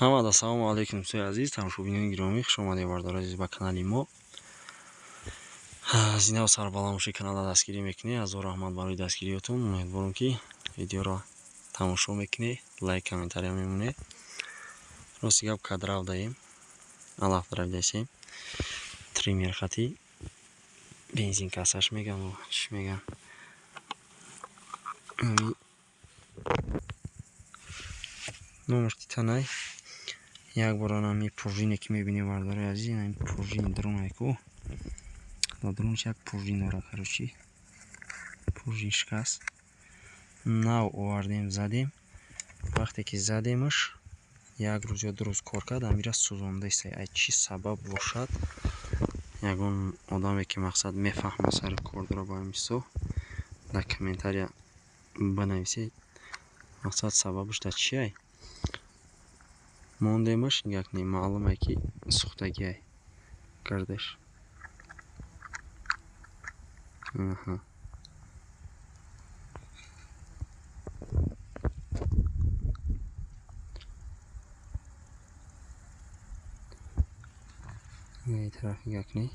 Ҳамада ассалому алайкум дӯстои азиз, тамошобинони гиромӣ, хуш омадед бардор азиз ба канали мо. Зинда ва сарбаланд бошед, каналда дастгирӣ мекунед. Азо раҳмат барои дастгириётон. Умедворам ки видеоро тамошо мекунед, лайк, комментария мемонед. Рости гап кадрав даем. Алаф дравдасем. Тример хати. Бензин касаш мегам, чиш мегам. Номерти танай. Як бора ми пружине ки мебинем бардори азиз, ин пружин дронайку. Да дронш як пружин дора, короче. Пружин шикаст. Нав овардем, задем. Вақте ки задемаш, як рӯз ё ду рӯз кор кард, амира сӯзонда истай. Ай чӣ сабаб бошад? Ягон одаме ки мақсад мефаҳма сари кор дора ба мисол, дар комментария бинависед. Мақсад сабабаш дар чӣ ай? Мондемаш як не маълум ай ки сӯхтагӣ ай гардаш. Ин тарафи як не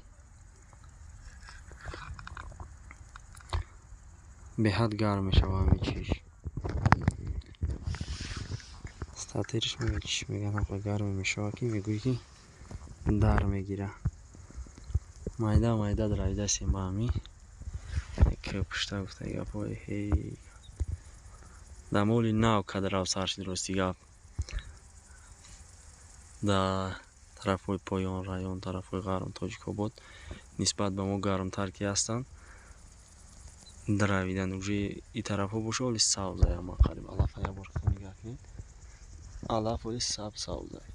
беҳад гарм мешавад ҳамин чиз. Статериш мегӯяд чӣ мегӯяд, ҳамқа гарм мешавад ки мегӯяд ки дар мегирад. Майда майда дравидасем ба ҳамин. Кӯпишта гуфта гапҳои ҳей. Дамоли нав кадрав сар шуд рости гап. Дар тарафҳои поён район, тарафҳои ғарм Тоҷикобод нисбат ба мо гармтар ки ҳастанд, дравидан уже и тарафҳо бошад, вале сабз ай ҳама қариб. Алафа як бор нигаҳ кунед. Алаф вале сабз ай.